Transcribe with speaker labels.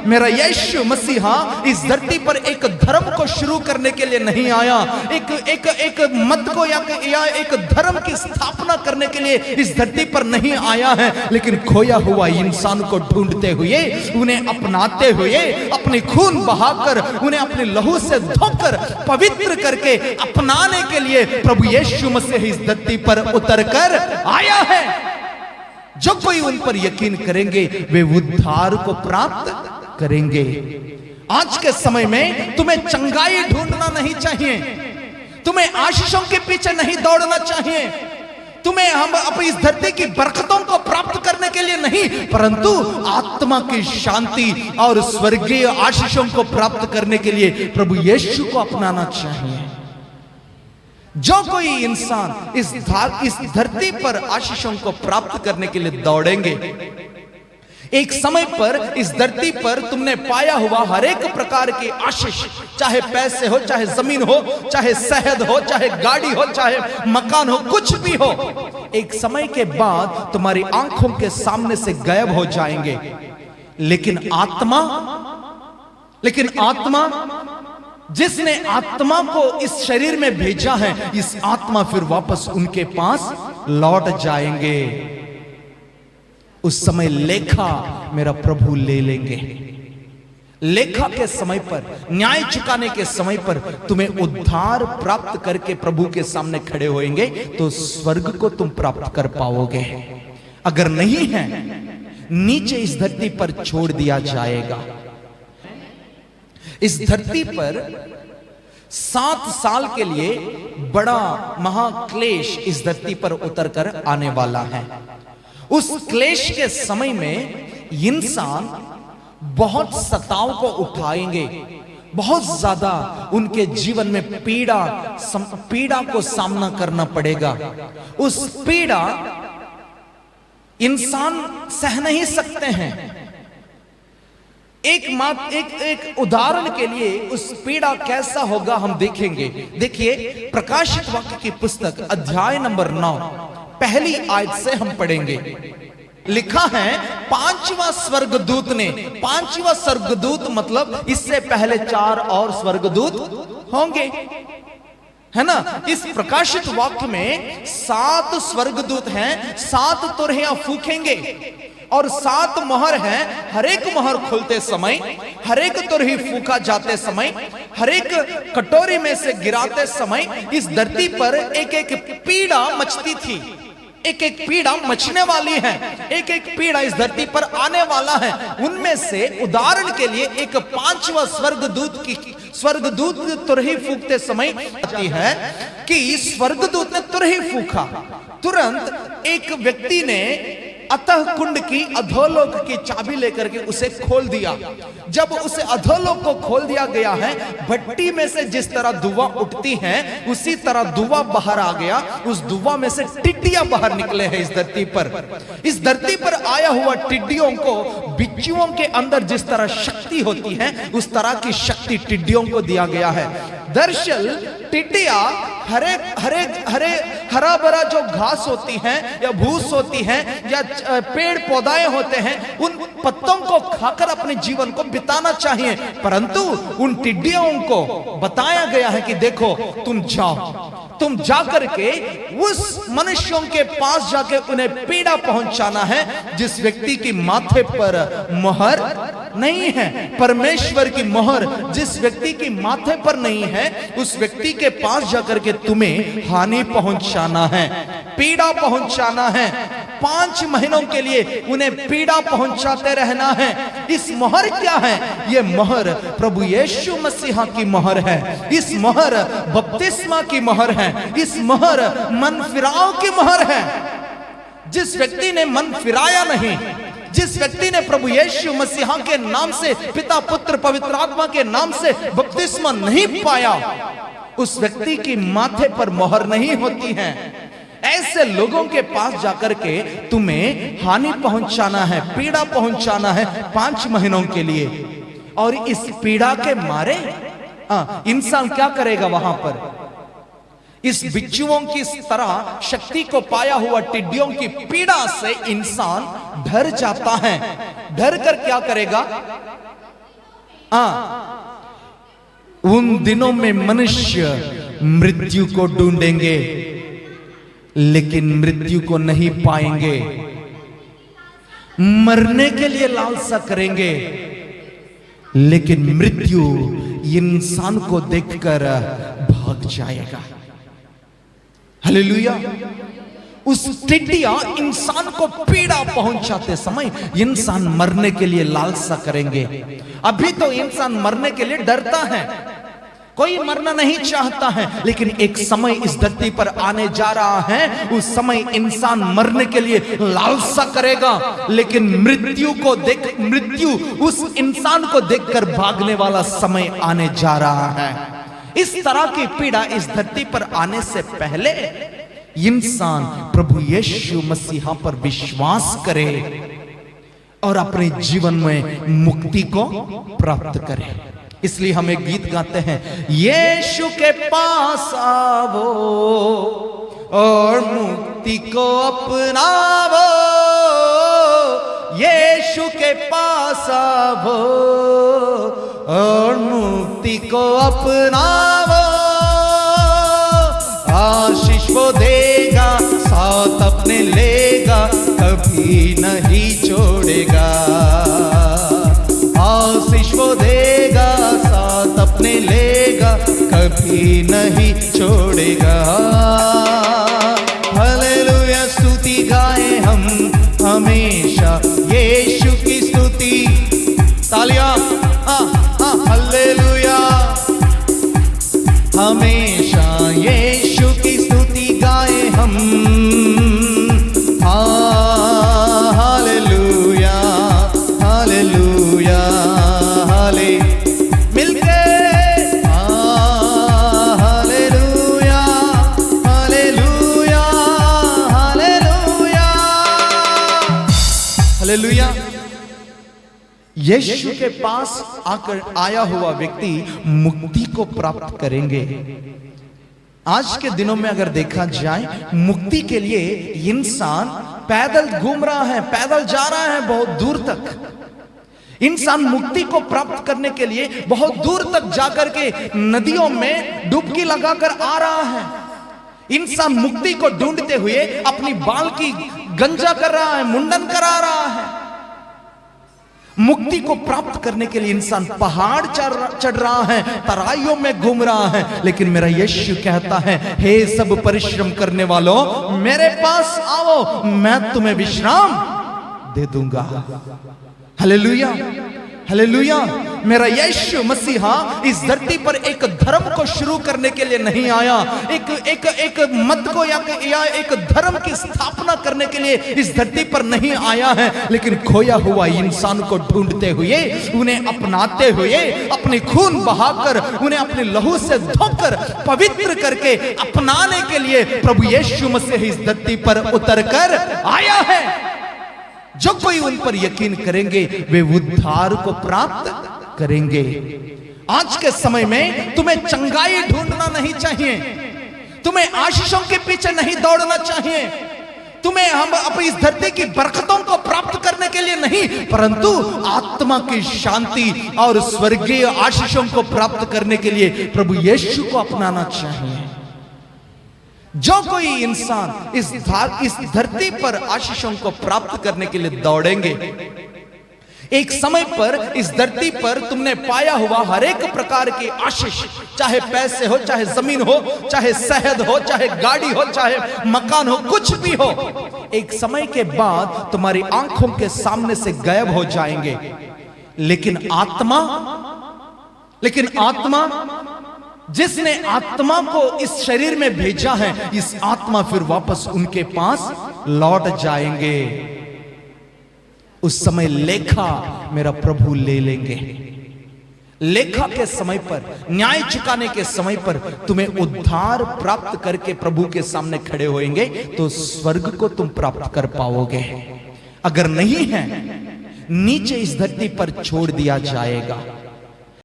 Speaker 1: मेरा यीशु मसीहा इस धरती पर एक धर्म को शुरू करने के लिए नहीं आया, एक मत को या एक धर्म की स्थापना करने के लिए इस धरती पर नहीं आया है, लेकिन खोया हुआ इंसान को ढूंढते हुए, उन्हें अपनाते हुए, अपनी खून बहाकर, उन्हें अपने लहू से धोकर पवित्र करके अपनाने के लिए प्रभु यीशु मसीह इस धरती पर उतर कर आया है। जो कोई उन पर यकीन करेंगे वे उद्धार को प्राप्त करेंगे। आज के समय में तुम्हें चंगाई ढूंढना नहीं चाहिए, तुम्हें आशीषों के पीछे नहीं दौड़ना चाहिए, तुम्हें हम अपनी इस धरती की बरकतों को प्राप्त करने के लिए नहीं, परंतु आत्मा की शांति और स्वर्गीय आशीषों को प्राप्त करने के लिए प्रभु यीशु को अपनाना चाहिए। जो कोई इंसान इस धरती पर आशीषों को प्राप्त करने के लिए दौड़ेंगे, एक समय पर इस धरती पर तुमने पाया हुआ हर एक प्रकार की आशीष, चाहे पैसे हो, चाहे जमीन हो, चाहे शहद हो, चाहे गाड़ी हो, चाहे मकान हो, कुछ भी हो, एक समय के बाद तुम्हारी आंखों के सामने से गायब हो जाएंगे। लेकिन आत्मा जिसने आत्मा को इस शरीर में भेजा है, इस आत्मा फिर वापस उनके पास लौट जाएंगे। उस समय लेखा मेरा प्रभु ले लेंगे। लेखा के समय पर, न्याय चुकाने के समय पर तुम्हें उद्धार प्राप्त करके प्रभु के सामने खड़े होएंगे तो स्वर्ग को तुम प्राप्त कर पाओगे। अगर नहीं है, नीचे इस धरती पर छोड़ दिया जाएगा। इस धरती पर 7 साल के लिए बड़ा महाक्लेश इस धरती पर उतरकर आने वाला है। उस क्लेश के समय में इंसान बहुत सताव को उठाएंगे, बहुत ज्यादा उनके जीवन में पीड़ा को सामना करना पड़ेगा। उस पीड़ा इंसान सह नहीं सकते हैं। एक उदाहरण के लिए उस पीड़ा कैसा होगा हम देखेंगे। देखिए, प्रकाशित वाक्य की पुस्तक अध्याय नंबर 9 पहली आयत से हम पढ़ेंगे। लिखा है, 5वां स्वर्गदूत ने, 5वां स्वर्गदूत मतलब इससे पहले 4 और स्वर्गदूत होंगे, है ना। इस प्रकाशित वाक्य में 7 स्वर्गदूत हैं, 7 तुरहियां फूकेंगे और 7 मोहर हैं। हर एक मोहर खुलते समय, हर एक तुरही फूका जाते समय, हर एक कटोरी में से गिराते समय इस धरती पर एक एक पीड़ा मचती थी। एक एक पीड़ा मचने वाली है, एक एक पीड़ा इस धरती पर आने वाला है। उनमें से उदाहरण के लिए एक 5वां स्वर्गदूत तुरही फूकते समय आती है कि स्वर्गदूत ने तुरही फूका, तुरंत एक व्यक्ति ने अतः कुंड की, अधोलोक की चाबी लेकर के उसे खोल दिया। जब उसे अधोलोक को खोल दिया गया है, भट्टी में से जिस तरह धुआं उठती है उसी तरह धुआं बाहर आ गया। उस धुआं में से टिड्डियां बाहर निकले हैं इस धरती पर। इस धरती पर आया हुआ टिड्डियों को, बिच्छुओं के अंदर जिस तरह शक्ति होती है उस तरह की शक्ति टिड्डियों को दिया गया है। दरअसल टिड्डियां हरा भरा जो घास होती है या भूस होती है या पेड़ पौधाएं होते हैं, उन पत्तों को खाकर अपने जीवन को बिताना चाहिए, परंतु उन टिड्डियों को बताया गया है कि देखो तुम जाकर के उस मनुष्यों के पास जाके उन्हें पीड़ा पहुंचाना है जिस व्यक्ति की माथे पर मोहर नहीं है। परमेश्वर की मोहर जिस व्यक्ति की माथे पर नहीं है, उस व्यक्ति के पास जाकर के तुम्हें हानि पहुंचाना है, पीड़ा पहुंचाना है। 5 महीनों के लिए उन्हें पीड़ा पहुंचाते रहना है। इस मोहर क्या है? ये मोहर प्रभु यीशु मसीहा की मोहर है। इस मोहर बपतिस्मा की मोहर है। इस मोहर मन फिराव की मोहर है। जिस व्यक्ति ने मन फिराया नहीं, जिस व्यक्ति ने प्रभु यीशु मसीहा के नाम से, पिता पुत्र पवित्र आत्मा के नाम से बपतिस्मा नहीं पाया, उस व्यक्ति की माथे पर मोहर नहीं होती है। ऐसे लोगों के पास जाकर के तुम्हें हानि पहुंचाना है, पीड़ा पहुंचाना है 5 महीनों के लिए। और इस पीड़ा के मारे इंसान क्या करेगा? वहां पर इस बिच्छुओं की तरह शक्ति को पाया हुआ टिड्डियों की पीड़ा से इंसान डर जाता है। डर कर क्या करेगा? उन दिनों में मनुष्य मृत्यु को ढूंढेंगे लेकिन मृत्यु को नहीं पाएंगे, मरने के लिए लालसा करेंगे लेकिन मृत्यु इंसान को देखकर भाग जाएगा। हालेलुया। उस टिड्डियां इंसान को पीड़ा पहुंचाते समय इंसान मरने के लिए लालसा करेंगे। अभी तो इंसान मरने के लिए डरता है, कोई मरना नहीं चाहता है, लेकिन एक समय इस धरती पर आने जा रहा है, उस समय इंसान मरने के लिए लालसा करेगा लेकिन मृत्यु उस इंसान को देखकर भागने वाला समय आने जा रहा है। इस तरह की पीड़ा इस धरती पर आने से पहले इंसान प्रभु यीशु मसीहा पर विश्वास करे और अपने जीवन में मुक्ति को प्राप्त करे। इसलिए हम एक गीत गाते हैं, यीशु के पास आवो और मुक्ति को अपनावो, यीशु के पास आवो और मुक्ति को अपनावो। आशीष वो देगा, साथ अपने लेगा, कभी नहीं छोड़ेगा। आशीष वो देगा, साथ अपने लेगा, कभी नहीं छोड़ेगा। हालेलुया, स्तुति गाए हम हमेशा यीशु की स्तुति। तालियां, हालेलुया। हमेशा यीशु की स्तुति गाए हम, हालेलुया हालेलुया हाले मिलके, हालेलुया हालेलुया हालेलुया हालेलुया। यीशु के पास आकर आया हुआ व्यक्ति मुक्ति को प्राप्त करेंगे। आज के दिनों में अगर देखा जाए, मुक्ति के लिए इंसान पैदल घूम रहा है, पैदल जा रहा है बहुत दूर तक। इंसान मुक्ति को प्राप्त करने के लिए बहुत दूर तक जाकर के नदियों में डुबकी लगाकर आ रहा है। इंसान मुक्ति को ढूंढते हुए अपनी बाल की गंजा कर रहा है, मुंडन करा रहा है। मुक्ति को प्राप्त करने के लिए इंसान पहाड़ चढ़ रहा है, तराइयों में घूम रहा है, लेकिन मेरा यीशु कहता है, हे सब परिश्रम करने वालों, मेरे पास आओ, मैं तुम्हें विश्राम दे दूंगा। Hallelujah hallelujah. मेरा यीशु मसीहा इस धरती पर एक धर्म को शुरू करने के लिए नहीं आया, एक मत को या एक धर्म की स्थापना करने के लिए इस धरती पर नहीं आया है, लेकिन खोया हुआ इंसान को ढूंढते हुए, उन्हें अपनाते हुए, अपने खून बहाकर, उन्हें अपने लहू से धोकर पवित्र करके अपनाने के लिए प्रभु यीशु मसीह इस धरती पर उतर कर आया है। जो कोई उन पर यकीन करेंगे वे उद्धार को प्राप्त करेंगे। आज के समय में तुम्हें चंगाई ढूंढना नहीं चाहिए, तुम्हें आशीषों के पीछे नहीं दौड़ना चाहिए, तुम्हें हम अपनी इस धरती की बरकतों को प्राप्त करने के लिए नहीं, परंतु आत्मा की शांति और स्वर्गीय आशीषों को प्राप्त करने के लिए प्रभु यीशु को अपनाना चाहिए। जो कोई इंसान इस धरती पर आशीषों को प्राप्त करने के लिए दौड़ेंगे, एक समय पर इस धरती पर तुमने पाया हुआ हर एक प्रकार की आशीष, चाहे पैसे हो, चाहे जमीन हो, चाहे शहद हो, चाहे गाड़ी हो, चाहे मकान हो, कुछ भी हो, एक समय के बाद तुम्हारी आंखों के सामने से गायब हो जाएंगे। लेकिन आत्मा जिसने आत्मा को इस शरीर में भेजा है, इस आत्मा फिर वापस उनके पास लौट जाएंगे। उस समय लेखा मेरा प्रभु ले लेंगे। लेखा के समय पर, न्याय चुकाने के समय पर तुम्हें उद्धार प्राप्त करके प्रभु के सामने खड़े होएंगे तो स्वर्ग को तुम प्राप्त कर पाओगे। अगर नहीं है, नीचे इस धरती पर छोड़ दिया जाएगा।